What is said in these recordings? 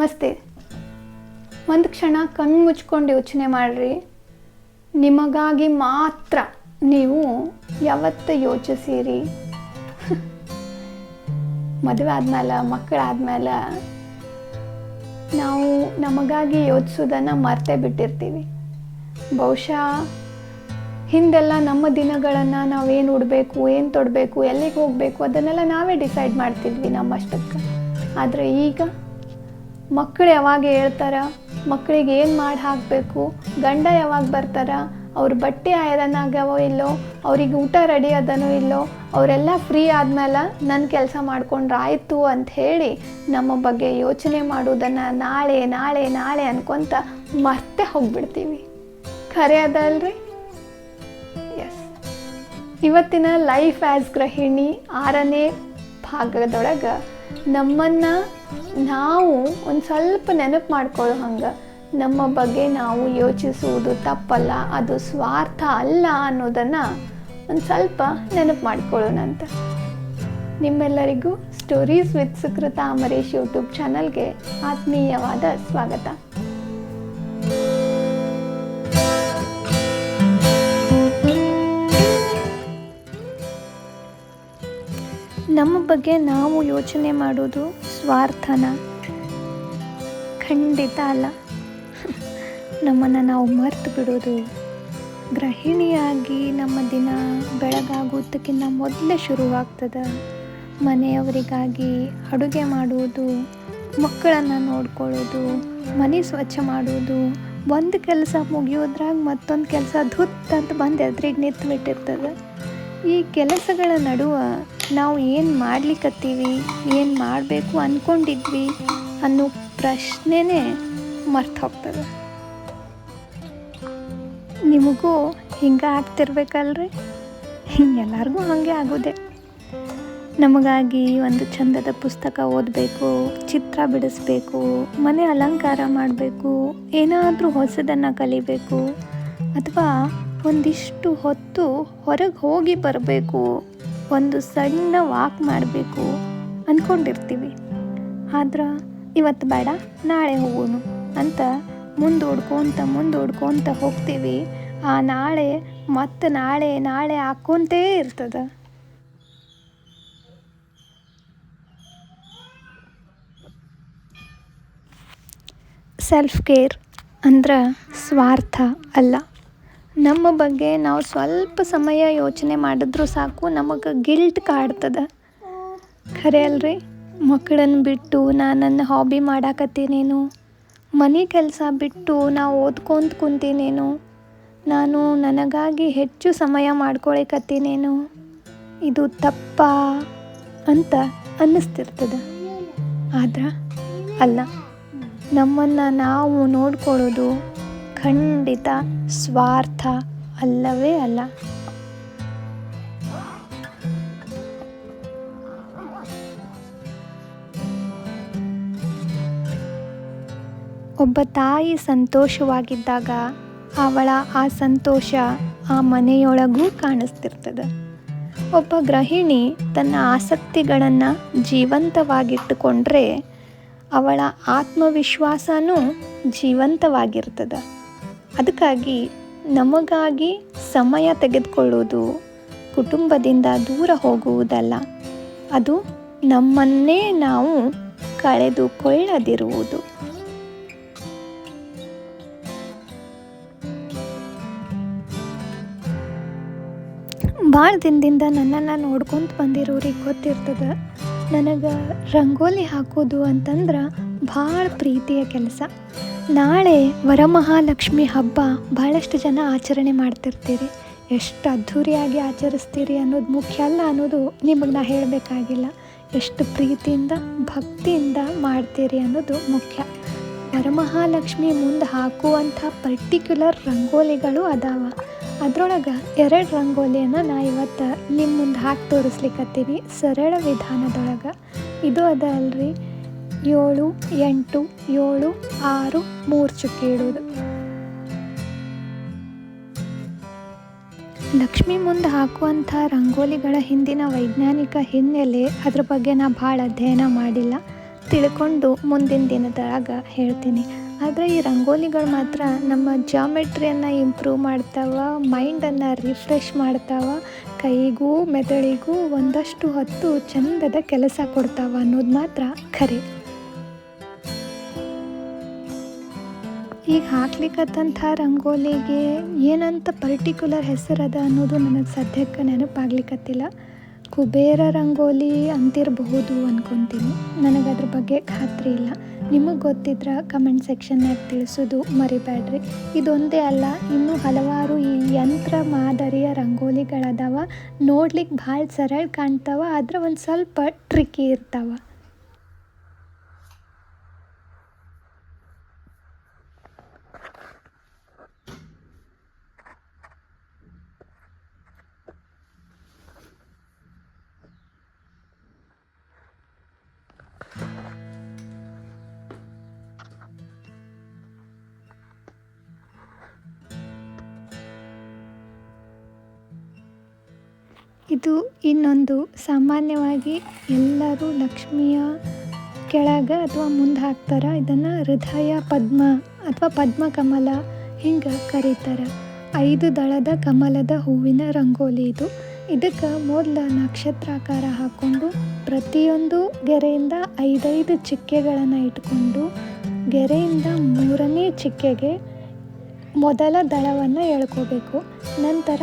ನಮಸ್ತೆ. ಒಂದು ಕ್ಷಣ ಕಣ್ಣು ಮುಚ್ಕೊಂಡು ಯೋಚನೆ ಮಾಡಿರಿ. ನಿಮಗಾಗಿ ಮಾತ್ರ ನೀವು ಯಾವತ್ತು ಯೋಚಿಸಿರಿ? ಮದುವೆ ಆದಮೇಲೆ, ಮಕ್ಕಳಾದ್ಮೇಲೆ ನಾವು ನಮಗಾಗಿ ಯೋಚಿಸೋದನ್ನು ಮರ್ತೇ ಬಿಟ್ಟಿರ್ತೀವಿ. ಬಹುಶಃ ಹಿಂದೆಲ್ಲ ನಮ್ಮ ದಿನಗಳನ್ನು ನಾವೇನು ಉಡಬೇಕು, ಏನು ತೊಡಬೇಕು, ಎಲ್ಲಿಗೆ ಹೋಗಬೇಕು ಅದನ್ನೆಲ್ಲ ನಾವೇ ಡಿಸೈಡ್ ಮಾಡ್ತಿದ್ವಿ ನಮ್ಮಷ್ಟಕ್ಕೆ. ಆದರೆ ಈಗ ಮಕ್ಕಳು ಯಾವಾಗ ಹೇಳ್ತಾರ, ಮಕ್ಕಳಿಗೆ ಏನು ಮಾಡಿ ಹಾಕಬೇಕು, ಗಂಡ ಯಾವಾಗ ಬರ್ತಾರ, ಅವ್ರ ಬಟ್ಟೆ ಐರನ್ ಆಗ್ಯಾವೋ ಇಲ್ಲೋ, ಅವ್ರಿಗೆ ಊಟ ರೆಡಿ ಅದನೋ ಇಲ್ಲೋ, ಅವರೆಲ್ಲ ಫ್ರೀ ಆದಮೇಲೆ ನನ್ನ ಕೆಲಸ ಮಾಡ್ಕೊಂಡ್ರೆ ಆಯಿತು ಅಂತ ಹೇಳಿ ನಮ್ಮ ಬಗ್ಗೆ ಯೋಚನೆ ಮಾಡೋದನ್ನು ನಾಳೆ ನಾಳೆ ನಾಳೆ ಅನ್ಕೊತ ಮತ್ತೆ ಹೋಗ್ಬಿಡ್ತೀವಿ. ಖರೆ ಅದಲ್ರಿ? ಎಸ್, ಇವತ್ತಿನ ಲೈಫ್ ಆ್ಯಸ್ ಗೃಹಿಣಿ 6ನೇ ಭಾಗದೊಳಗೆ ನಮ್ಮನ್ನು ನಾವು ಒಂದು ಸ್ವಲ್ಪ ನೆನಪು ಮಾಡ್ಕೊಳ್ಳೋ ಹಂಗೆ ನಮ್ಮ ಬಗ್ಗೆ ನಾವು ಯೋಚಿಸುವುದು ತಪ್ಪಲ್ಲ, ಅದು ಸ್ವಾರ್ಥ ಅಲ್ಲ ಅನ್ನೋದನ್ನು ಒಂದು ಸ್ವಲ್ಪ ನೆನಪು ಮಾಡ್ಕೊಳ್ಳೋಣಂತ. ನಿಮ್ಮೆಲ್ಲರಿಗೂ stories with Sukrutha Amaresh YouTube ಚಾನಲ್ಗೆ ಆತ್ಮೀಯವಾದ ಸ್ವಾಗತ. ನಮ್ಮ ಬಗ್ಗೆ ನಾವು ಯೋಚನೆ ಮಾಡೋದು ಸ್ವಾರ್ಥನ? ಖಂಡಿತ ಅಲ್ಲ. ನಮ್ಮನ್ನು ನಾವು ಮರ್ತು ಬಿಡೋದು. ಗೃಹಿಣಿಯಾಗಿ ನಮ್ಮ ದಿನ ಬೆಳಗಾಗೋದಕ್ಕಿಂತ ಮೊದಲೇ ಶುರುವಾಗ್ತದೆ. ಮನೆಯವರಿಗಾಗಿ ಅಡುಗೆ ಮಾಡುವುದು, ಮಕ್ಕಳನ್ನು ನೋಡ್ಕೊಳ್ಳೋದು, ಮನೆ ಸ್ವಚ್ಛ ಮಾಡೋದು, ಒಂದು ಕೆಲಸ ಮುಗಿಯೋದ್ರಾಗ ಮತ್ತೊಂದು ಕೆಲಸ ಧುತ್ತಂತ ಬಂದು ಎದುರಿಗೆ ನಿಂತುಬಿಟ್ಟಿರ್ತದೆ. ಈ ಕೆಲಸಗಳ ನಡುವೆ ನಾವು ಏನು ಮಾಡ್ಲಿಕ್ಕತ್ತೀವಿ, ಏನು ಮಾಡಬೇಕು ಅಂದ್ಕೊಂಡಿದ್ವಿ ಅನ್ನೋ ಪ್ರಶ್ನೆನೇ ಮರ್ತು ಹೋಗ್ತದೆ. ನಿಮಗೂ ಹಿಂಗೆ ಆಗ್ತಿರ್ಬೇಕಲ್ರಿ? ಎಲ್ಲರಿಗೂ ಹಾಗೆ ಆಗೋದೆ. ನಮಗಾಗಿ ಒಂದು ಚಂದದ ಪುಸ್ತಕ ಓದಬೇಕು, ಚಿತ್ರ ಬಿಡಿಸ್ಬೇಕು, ಮನೆ ಅಲಂಕಾರ ಮಾಡಬೇಕು, ಏನಾದರೂ ಹೊಸದನ್ನು ಕಲಿಬೇಕು, ಅಥವಾ ಒಂದಿಷ್ಟು ಹೊತ್ತು ಹೊರಗೆ ಹೋಗಿ ಬರಬೇಕು, ಒಂದು ಸಣ್ಣ ವಾಕ್ ಮಾಡಬೇಕು ಅಂದ್ಕೊಂಡಿರ್ತೀವಿ. ಆದ್ರೆ ಇವತ್ತು ಬೇಡ, ನಾಳೆ ಹೋಗೋಣ ಅಂತ ಮುಂದೋಡ್ಕೊತ ಹೋಗ್ತೀವಿ. ಆ ನಾಳೆ ಮತ್ತು ನಾಳೆ ಹಾಕ್ಕೊಂತೇ ಇರ್ತದೆ. ಸೆಲ್ಫ್ ಕೇರ್ ಅಂದ್ರೆ ಸ್ವಾರ್ಥ ಅಲ್ಲ. ನಮ್ಮ ಬಗ್ಗೆ ನಾವು ಸ್ವಲ್ಪ ಸಮಯ ಯೋಚನೆ ಮಾಡಿದ್ರೂ ಸಾಕು, ನಮಗೆ ಗಿಲ್ಟ್ ಕಾಡ್ತದೆ. ಖರೆ ಅಲ್ರಿ? ಮಕ್ಕಳನ್ನು ಬಿಟ್ಟು ನಾನು ನನ್ನ ಹಾಬಿ ಮಾಡಾಕತ್ತೀನೇನು, ಮನೆ ಕೆಲಸ ಬಿಟ್ಟು ನಾವು ಓದ್ಕೊಂತ ಕುಂತೀನೇನು, ನಾನು ನನಗಾಗಿ ಹೆಚ್ಚು ಸಮಯ ಮಾಡ್ಕೊಳಕತ್ತೀನೇನು, ಇದು ತಪ್ಪಾ ಅಂತ ಅನ್ನಿಸ್ತಿರ್ತದೆ. ಆದ್ರೆ ಅಲ್ಲ, ನಮ್ಮನ್ನು ನಾವು ನೋಡ್ಕೊಳ್ಳೋದು ಖಂಡಿತ ಸ್ವಾರ್ಥ ಅಲ್ಲವೇ ಅಲ್ಲ. ಒಬ್ಬ ತಾಯಿ ಸಂತೋಷವಾಗಿದ್ದಾಗ ಅವಳ ಆ ಸಂತೋಷ ಆ ಮನೆಯೊಳಗೂ ಕಾಣಿಸ್ತಿರ್ತದೆ. ಒಬ್ಬ ಗೃಹಿಣಿ ತನ್ನ ಆಸಕ್ತಿಗಳನ್ನು ಜೀವಂತವಾಗಿಟ್ಟುಕೊಂಡ್ರೆ ಅವಳ ಆತ್ಮವಿಶ್ವಾಸನೂ ಜೀವಂತವಾಗಿರ್ತದೆ. ಅದಕ್ಕಾಗಿ ನಮಗಾಗಿ ಸಮಯ ತೆಗೆದುಕೊಳ್ಳೋದು ಕುಟುಂಬದಿಂದ ದೂರ ಹೋಗುವುದಲ್ಲ, ಅದು ನಮ್ಮನ್ನೇ ನಾವು ಕಳೆದುಕೊಳ್ಳದಿರುವುದು. ಭಾಳ ದಿನದಿಂದ ನನ್ನನ್ನು ನೋಡ್ಕೊತ ಬಂದಿರೋರಿಗೆ ಗೊತ್ತಿರ್ತದೆ, ನನಗೆ ರಂಗೋಲಿ ಹಾಕೋದು ಅಂತಂದ್ರೆ ಭಾಳ ಪ್ರೀತಿಯ ಕೆಲಸ. ನಾಳೆ ವರಮಹಾಲಕ್ಷ್ಮಿ ಹಬ್ಬ ಭಾಳಷ್ಟು ಜನ ಆಚರಣೆ ಮಾಡ್ತಿರ್ತೀರಿ. ಎಷ್ಟು ಅದ್ಧೂರಿಯಾಗಿ ಆಚರಿಸ್ತೀರಿ ಅನ್ನೋದು ಮುಖ್ಯ ಅಲ್ಲ ಅನ್ನೋದು ನಿಮಗೆ ನಾ ಹೇಳಬೇಕಾಗಿಲ್ಲ. ಎಷ್ಟು ಪ್ರೀತಿಯಿಂದ ಭಕ್ತಿಯಿಂದ ಮಾಡ್ತೀರಿ ಅನ್ನೋದು ಮುಖ್ಯ. ವರಮಹಾಲಕ್ಷ್ಮಿ ಮುಂದೆ ಹಾಕುವಂಥ ಪರ್ಟಿಕ್ಯುಲರ್ ರಂಗೋಲಿಗಳು ಅದಾವ. ಅದರೊಳಗೆ 2 ರಂಗೋಲಿಯನ್ನು ನಾ ಇವತ್ತು ನಿಮ್ಮ ಮುಂದೆ ಹಾಕಿ ತೋರಿಸ್ಲಿಕ್ಕತ್ತೀನಿ ಸರಳ ವಿಧಾನದೊಳಗೆ. ಇದು ಅದ ಅಲ್ರಿ, 7, 8, 7, 6, 3 ಚುಕ್ಕಿ ಇಡೋದು. ಲಕ್ಷ್ಮಿ ಮುಂದೆ ಹಾಕುವಂಥ ರಂಗೋಲಿಗಳ ಹಿಂದಿನ ವೈಜ್ಞಾನಿಕ ಹಿನ್ನೆಲೆ ಅದ್ರ ಬಗ್ಗೆ ನಾ ಭಾಳ ಅಧ್ಯಯನ ಮಾಡಿಲ್ಲ. ತಿಳ್ಕೊಂಡು ಮುಂದಿನ ದಿನದೊಳಗೆ ಹೇಳ್ತೀನಿ. ಆದರೆ ಈ ರಂಗೋಲಿಗಳು ಮಾತ್ರ ನಮ್ಮ ಜಾಮೆಟ್ರಿಯನ್ನು ಇಂಪ್ರೂವ್ ಮಾಡ್ತಾವೆ, ಮೈಂಡನ್ನು ರಿಫ್ರೆಶ್ ಮಾಡ್ತಾವೆ, ಕೈಗೂ ಮೆದುಳಿಗೂ ಒಂದಷ್ಟು ಹೊತ್ತು ಚಂದದ ಕೆಲಸ ಕೊಡ್ತಾವೆ ಅನ್ನೋದು ಮಾತ್ರ ಖರೆ. ಈಗ ಹಾಕ್ಲಿಕ್ಕತ್ತಂಥ ರಂಗೋಲಿಗೆ ಏನಂತ ಪರ್ಟಿಕ್ಯುಲರ್ ಹೆಸರದ ಅನ್ನೋದು ನನಗೆ ಸದ್ಯಕ್ಕೆ ನೆನಪಾಗ್ಲಿಕ್ಕತ್ತಿಲ್ಲ. ಕುಬೇರ ರಂಗೋಲಿ ಅಂತಿರಬಹುದು ಅಂದ್ಕೊತೀನಿ. ನನಗದ್ರ ಬಗ್ಗೆ ಖಾತ್ರಿ ಇಲ್ಲ. ನಿಮಗೆ ಗೊತ್ತಿದ್ರೆ ಕಮೆಂಟ್ ಸೆಕ್ಷನ್ನಾಗ ತಿಳಿಸೋದು ಮರಿಬೇಡ್ರಿ. ಇದೊಂದೇ ಅಲ್ಲ, ಇನ್ನೂ ಹಲವಾರು ಈ ಯಂತ್ರ ಮಾದರಿಯ ರಂಗೋಲಿಗಳದಾವ. ನೋಡ್ಲಿಕ್ಕೆ ಭಾಳ ಸರಳ ಕಾಣ್ತಾವ, ಆದ್ರೆ ಒಂದು ಸ್ವಲ್ಪ ಟ್ರಿಕ್ಕಿ ಇರ್ತಾವ. ಇದು ಇನ್ನೊಂದು ಸಾಮಾನ್ಯವಾಗಿ ಎಲ್ಲರೂ ಲಕ್ಷ್ಮಿಯ ಕೆಳಗೆ ಅಥವಾ ಮುಂದೆ ಹಾಕ್ತಾರೆ. ಇದನ್ನು ಹೃದಯ ಪದ್ಮ ಅಥವಾ ಪದ್ಮಕಮಲ ಹಿಂಗೆ ಕರೀತಾರೆ. 5 ದಳದ ಕಮಲದ ಹೂವಿನ ರಂಗೋಲಿ ಇದು. ಇದಕ್ಕೆ ಮೊದಲು ನಕ್ಷತ್ರಾಕಾರ ಹಾಕ್ಕೊಂಡು ಪ್ರತಿಯೊಂದು ಗೆರೆಯಿಂದ 5 ಚಿಕ್ಕೆಗಳನ್ನು ಇಟ್ಕೊಂಡು ಗೆರೆಯಿಂದ 3ನೇ ಚಿಕ್ಕೆಗೆ ಮೊದಲ ದಳವನ್ನು ಎಳ್ಕೋಬೇಕು. ನಂತರ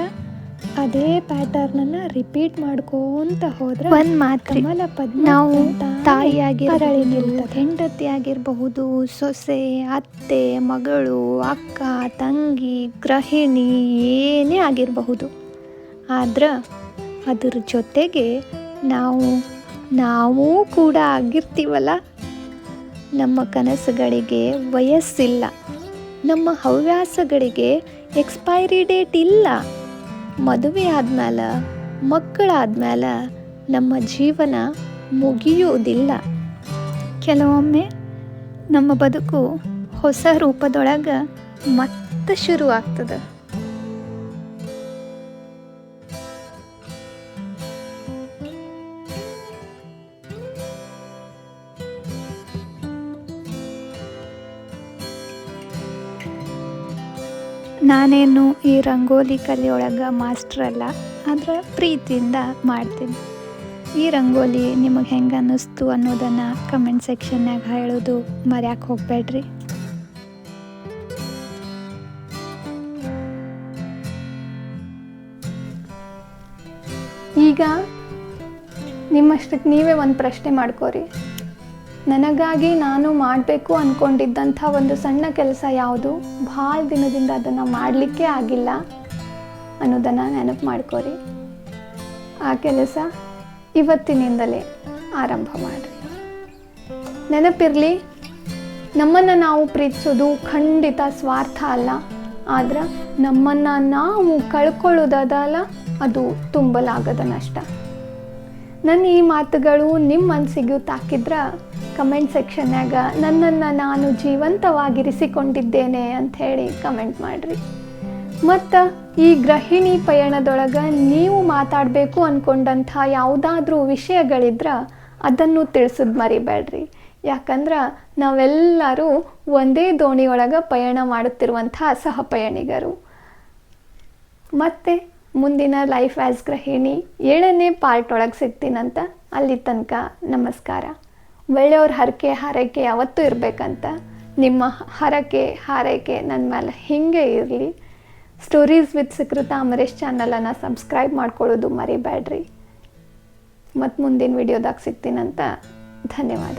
ಅದೇ ಪ್ಯಾಟರ್ನನ್ನು ರಿಪೀಟ್ ಮಾಡ್ಕೊಂತ ಹೋದ್ರೆ ಒಂದು ಮಾತ್ರ ಕಮಲ ಪದ್ಮ ನಾವು ತಾಯಿಯಾಗಿರಬಹುದು, ಹೆಂಡತಿ ಆಗಿರಬಹುದು, ಸೊಸೆ, ಅತ್ತೆ, ಮಗಳು, ಅಕ್ಕ, ತಂಗಿ, ಗೃಹಿಣಿ ಏನೇ ಆಗಿರಬಹುದು. ಆದ್ರೆ ಅದ್ರ ಜೊತೆಗೆ ನಾವು ಕೂಡ ಆಗಿರ್ತೀವಲ್ಲ. ನಮ್ಮ ಕನಸುಗಳಿಗೆ ವಯಸ್ಸಿಲ್ಲ, ನಮ್ಮ ಹವ್ಯಾಸಗಳಿಗೆ ಎಕ್ಸ್ಪೈರಿ ಡೇಟ್ ಇಲ್ಲ. ಮದುವೆ ಆದ್ಮೇಲೆ, ಮಕ್ಕಳಾದ್ಮೇಲೆ ನಮ್ಮ ಜೀವನ ಮುಗಿಯುವುದಿಲ್ಲ. ಕೆಲವೊಮ್ಮೆ ನಮ್ಮ ಬದುಕು ಹೊಸ ರೂಪದೊಳಗೆ ಮತ್ತೆ ಶುರು ಆಗ್ತದೆ. ನಾನೇನು ಈ ರಂಗೋಲಿ ಕಲೆಯೊಳಗೆ ಮಾಸ್ಟರ್ ಅಲ್ಲ, ಆದರೆ ಪ್ರೀತಿಯಿಂದ ಮಾಡ್ತೀನಿ. ಈ ರಂಗೋಲಿ ನಿಮಗೆ ಹೆಂಗೆ ಅನ್ನಿಸ್ತು ಅನ್ನೋದನ್ನು ಕಮೆಂಟ್ ಸೆಕ್ಷನ್ನಾಗ ಹೇಳೋದು ಮರ್ಯಾಕೆ ಹೋಗಬೇಡ್ರಿ. ಈಗ ನಿಮ್ಮಷ್ಟಕ್ಕೆ ನೀವೇ ಒಂದು ಪ್ರಶ್ನೆ ಮಾಡ್ಕೋರಿ. ನನಗಾಗಿ ನಾನು ಮಾಡಬೇಕು ಅಂದ್ಕೊಂಡಿದ್ದಂಥ ಒಂದು ಸಣ್ಣ ಕೆಲಸ ಯಾವುದು, ಭಾಳ ದಿನದಿಂದ ಅದನ್ನು ಮಾಡಲಿಕ್ಕೆ ಆಗಿಲ್ಲ ಅನ್ನೋದನ್ನು ನೆನಪು ಮಾಡ್ಕೋರಿ. ಆ ಕೆಲಸ ಇವತ್ತಿನಿಂದಲೇ ಆರಂಭ ಮಾಡಿರಿ. ನೆನಪಿರಲಿ, ನಮ್ಮನ್ನು ನಾವು ಪ್ರೀತಿಸೋದು ಖಂಡಿತ ಸ್ವಾರ್ಥ ಅಲ್ಲ, ಆದ್ರೆ ನಮ್ಮನ್ನು ನಾವು ಕಳ್ಕೊಳ್ಳೋದಲ್ಲ ಅದು ತುಂಬಲಾಗದ ನಷ್ಟ. ನನ್ನ ಈ ಮಾತುಗಳು ನಿಮ್ಮ ಮನಸ್ಸಿಗೂ ತಾಕಿದ್ರೆ ಕಮೆಂಟ್ ಸೆಕ್ಷನ್ನಾಗ ನನ್ನನ್ನು ನಾನು ಜೀವಂತವಾಗಿರಿಸಿಕೊಂಡಿದ್ದೇನೆ ಅಂಥೇಳಿ ಕಮೆಂಟ್ ಮಾಡಿರಿ. ಮತ್ತು ಈ ಗೃಹಿಣಿ ಪಯಣದೊಳಗೆ ನೀವು ಮಾತಾಡಬೇಕು ಅಂದ್ಕೊಂಡಂಥ ಯಾವುದಾದ್ರೂ ವಿಷಯಗಳಿದ್ರೆ ಅದನ್ನು ತಿಳಿಸೋದು ಮರಿಬೇಡ್ರಿ. ಯಾಕಂದ್ರೆ ನಾವೆಲ್ಲರೂ ಒಂದೇ ದೋಣಿಯೊಳಗೆ ಪಯಣ ಮಾಡುತ್ತಿರುವಂಥ ಸಹಪಯಣಿಗರು. ಮತ್ತು ಮುಂದಿನ ಲೈಫ್ ಆ್ಯಸ್ ಗೃಹಿಣಿ 7ನೇ ಪಾರ್ಟ್ ಒಳಗೆ ಸಿಗ್ತೀನಂತ. ಅಲ್ಲಿ ತನಕ ನಮಸ್ಕಾರ. ಒಳ್ಳೆಯವ್ರ ಹರಕೆ ಹಾರೈಕೆ ಯಾವತ್ತೂ ಇರಬೇಕಂತ. ನಿಮ್ಮ ಹರಕೆ ಹಾರೈಕೆ ನನ್ನ ಮೇಲೆ ಹೀಗೆ ಇರಲಿ. ಸ್ಟೋರೀಸ್ ವಿತ್ ಸುಕೃತ ಅಮರೇಶ್ ಚಾನಲನ್ನು ಸಬ್ಸ್ಕ್ರೈಬ್ ಮಾಡ್ಕೊಳ್ಳೋದು ಮರಿಬೇಡ್ರಿ. ಮತ್ತು ಮುಂದಿನ ವಿಡಿಯೋದಾಗ ಸಿಗ್ತೀನಂತ. ಧನ್ಯವಾದ.